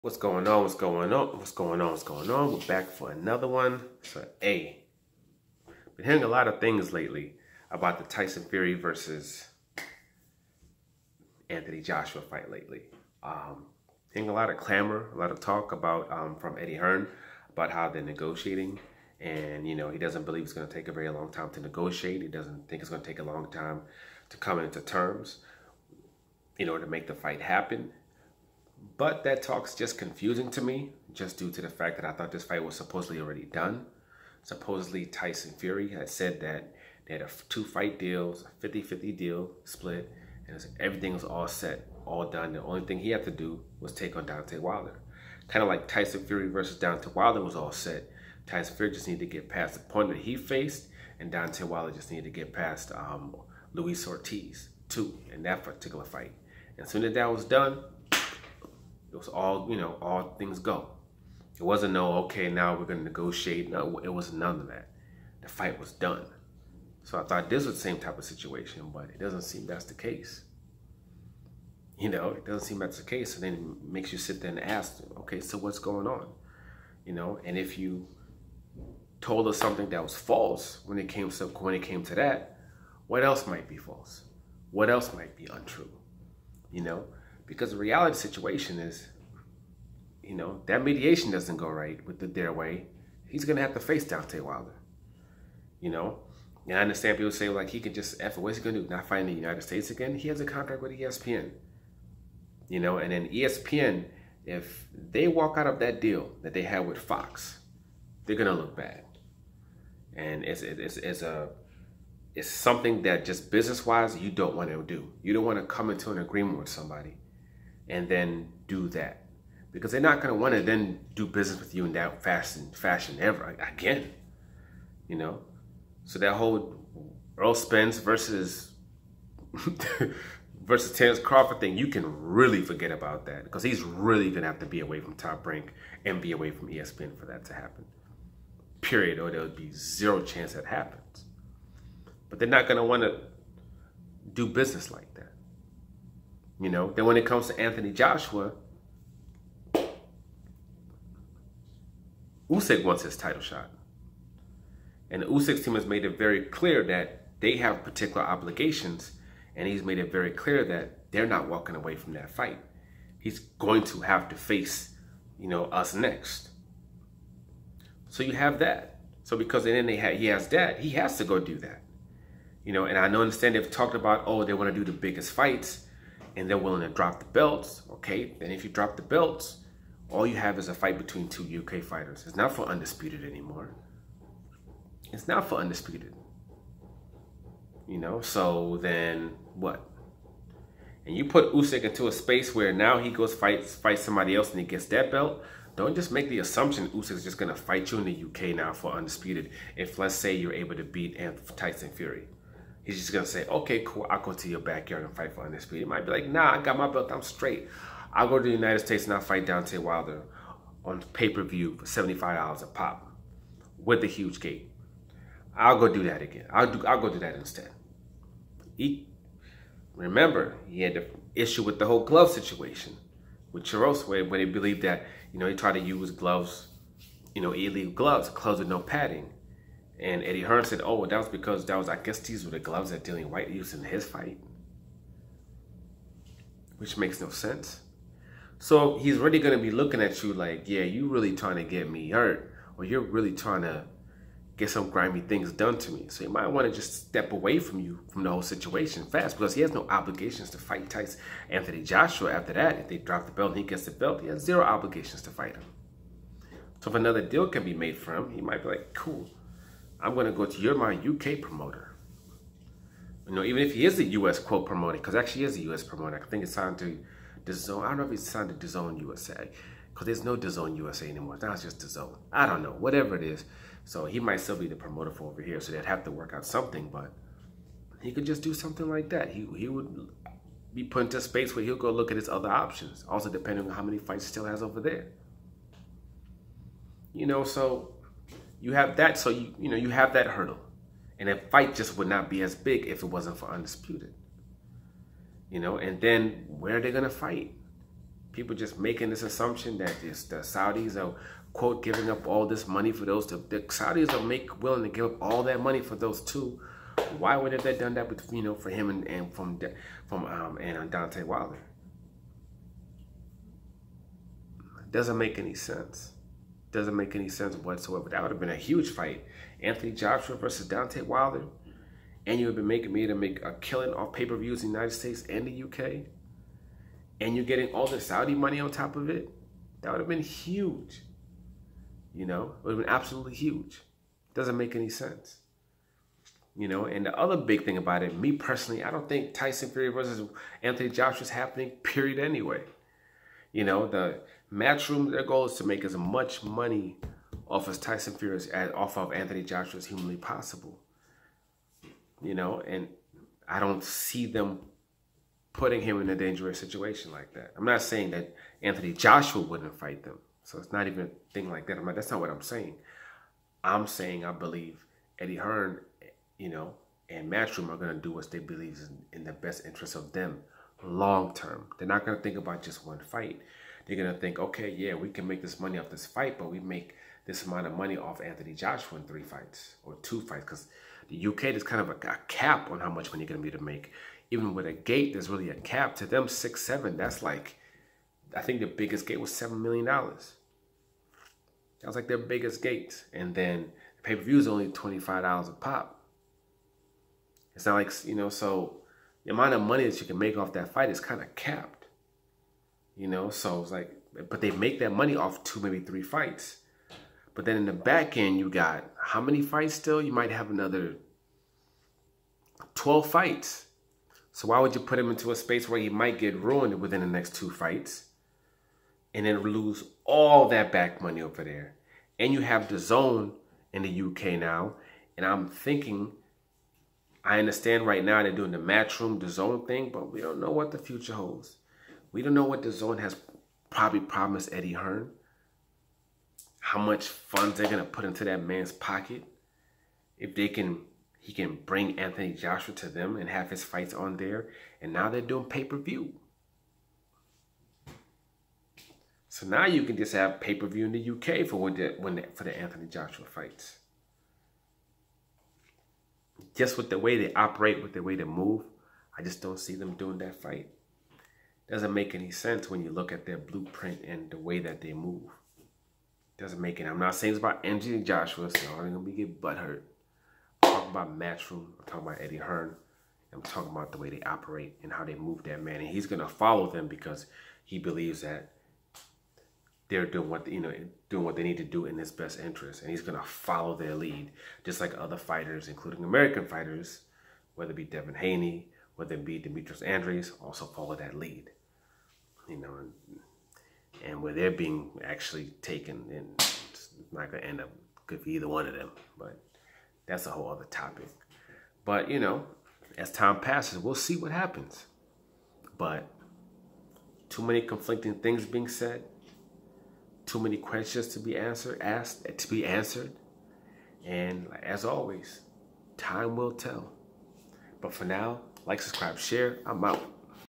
What's going on? What's going on? What's going on? What's going on? We're back for another one. So, been hearing a lot of things lately about the Tyson Fury versus Anthony Joshua fight lately. Hearing a lot of clamor, a lot of talk about from Eddie Hearn about how they're negotiating, and he doesn't believe it's going to take a very long time to negotiate. He doesn't think it's going to take a long time to come into terms, to make the fight happen. But that talk's just confusing to me, just due to the fact that I thought this fight was supposedly already done. Supposedly Tyson Fury had said that they had a 2-fight deal, a 50-50 deal split, and everything was all set, all done. The only thing he had to do was take on Deontay Wilder. Kind of like Tyson Fury versus Deontay Wilder was all set. Tyson Fury just needed to get past the point that he faced, and Deontay Wilder just needed to get past Luis Ortiz too in that particular fight. And as soon as that was done, it was all, all things go. It wasn't okay, now we're going to negotiate. No, it was none of that. The fight was done. So I thought this was the same type of situation, but it doesn't seem that's the case. It doesn't seem that's the case. And then it makes you sit there and ask, okay, so what's going on? And if you told us something that was false when it came to that, what else might be false? What else might be untrue? Because the reality situation is, that mediation doesn't go right with their way. He's going to have to face Deontay Wilder. And I understand people say, like, he could just what's he going to do? Not fight in the United States again? He has a contract with ESPN. And then ESPN, if they walk out of that deal that they had with Fox, they're going to look bad. And it's something that just business-wise you don't want to do. You don't want to come into an agreement with somebody and then do that, because they're not going to want to then do business with you in that fashion ever again. So that whole Earl Spence versus Terence Crawford thing, you can really forget about that, because he's really going to have to be away from Top Rank and be away from ESPN for that to happen. Period. Or there would be zero chance that happens. But they're not going to want to do business like that. Then when it comes to Anthony Joshua, Usyk wants his title shot. And the Usyk team has made it very clear that they have particular obligations, and he's made it very clear that they're not walking away from that fight. He's going to have to face, us next. So you have that. So because then he has that, he has to go do that. And I understand they've talked about, they want to do the biggest fights, and they're willing to drop the belts. Okay, then if you drop the belts, all you have is a fight between 2 UK fighters. It's not for undisputed anymore. It's not for undisputed. So then what? And you put Usyk into a space where now he goes fights somebody else and he gets that belt. Don't just make the assumption Usyk's just going to fight you in the UK now for undisputed if, let's say, you're able to beat Tyson Fury. He's just going to say, okay, cool, I'll go to your backyard and fight for undisputed. He might be like, nah, I got my belt, I'm straight. I'll go to the United States and I'll fight Deontay Wilder on pay-per-view for $75 a pop with the huge gate. I'll go do that again. I'll go do that instead. Remember, he had the issue with the whole glove situation with Chiros, where he believed that, he tried to use gloves, illegal gloves with no padding. And Eddie Hearn said, oh, that was because I guess these were the gloves that Dillian White used in his fight. Which makes no sense. So he's really going to be looking at you like, yeah, you really trying to get me hurt, or you're really trying to get some grimy things done to me. So you might want to just step away from the whole situation fast, because he has no obligations to fight Anthony Joshua after that. If they drop the belt and he gets the belt, he has zero obligations to fight him. So if another deal can be made for him, he might be like, cool, I'm going to go to you're my UK promoter. Even if he is a US quote promoter, because actually he is a US promoter. I think it's signed to DAZN. I don't know if he's signed to DAZN USA, because there's no DAZN USA anymore. Now it's just DAZN. I don't know, whatever it is. So he might still be the promoter for over here, so they'd have to work out something, but he could just do something like that. He would be put into a space where he'll go look at his other options, also depending on how many fights he still has over there. So you have that, so you have that hurdle. And that fight just would not be as big if it wasn't for undisputed. And then where are they going to fight? People just making this assumption that the Saudis are, quote, giving up all this money for those two. The Saudis are willing to give up all that money for those two. Why would they have done that with, for him and from Deontay Wilder? It doesn't make any sense. Doesn't make any sense whatsoever. That would have been a huge fight. Anthony Joshua versus Deontay Wilder. And you would have been making make a killing off pay-per-views in the United States and the UK. And you're getting all the Saudi money on top of it. That would have been huge. It would have been absolutely huge. Doesn't make any sense. And the other big thing about it, me personally, I don't think Tyson Fury versus Anthony Joshua is happening, period, anyway. The Matchroom, their goal is to make as much money off of Tyson Fury as off of Anthony Joshua as humanly possible. And I don't see them putting him in a dangerous situation like that. I'm not saying that Anthony Joshua wouldn't fight them. So it's not even a thing like that. That's not what I'm saying. I'm saying I believe Eddie Hearn, and Matchroom are going to do what they believe is in the best interest of them long term. They're not going to think about just one fight. They're going to think, okay, yeah, we can make this money off this fight, but we make this amount of money off Anthony Joshua in 3 fights or 2 fights, because the UK, there's kind of a cap on how much money you're going to be able to make. Even with a gate, there's really a cap. To them, 6, 7, that's like, I think the biggest gate was $7 million. That was like their biggest gate. And then the pay-per-view is only $25 a pop. It's not like, so the amount of money that you can make off that fight is kind of capped. So it's like, but they make that money off 2, maybe 3 fights. But then in the back end, you got how many fights still? You might have another 12 fights. So why would you put him into a space where he might get ruined within the next 2 fights and then lose all that back money over there? And you have the zone in the UK now. And I'm thinking, I understand right now they're doing the Matchroom, the zone thing, but we don't know what the future holds. We don't know what the zone has probably promised Eddie Hearn. How much funds they're going to put into that man's pocket. If he can bring Anthony Joshua to them and have his fights on there. And now they're doing pay-per-view. So now you can just have pay-per-view in the UK for the Anthony Joshua fights. Just with the way they operate, with the way they move, I just don't see them doing that fight. Doesn't make any sense when you look at their blueprint and the way that they move. Doesn't make it. I'm not saying it's about Anthony Joshua, so I'm gonna get butthurt. I'm talking about Matchroom. I'm talking about Eddie Hearn. I'm talking about the way they operate and how they move that man. And he's gonna follow them because he believes that they're doing what doing what they need to do in his best interest, and he's gonna follow their lead, just like other fighters, including American fighters, whether it be Devin Haney, whether it be Demetrius Andrews, also follow that lead. And where they're being actually taken, and it's not gonna end up good for either one of them. But that's a whole other topic. But as time passes, we'll see what happens. But too many conflicting things being said. Too many questions to be answered, and as always, time will tell. But for now, like, subscribe, share. I'm out.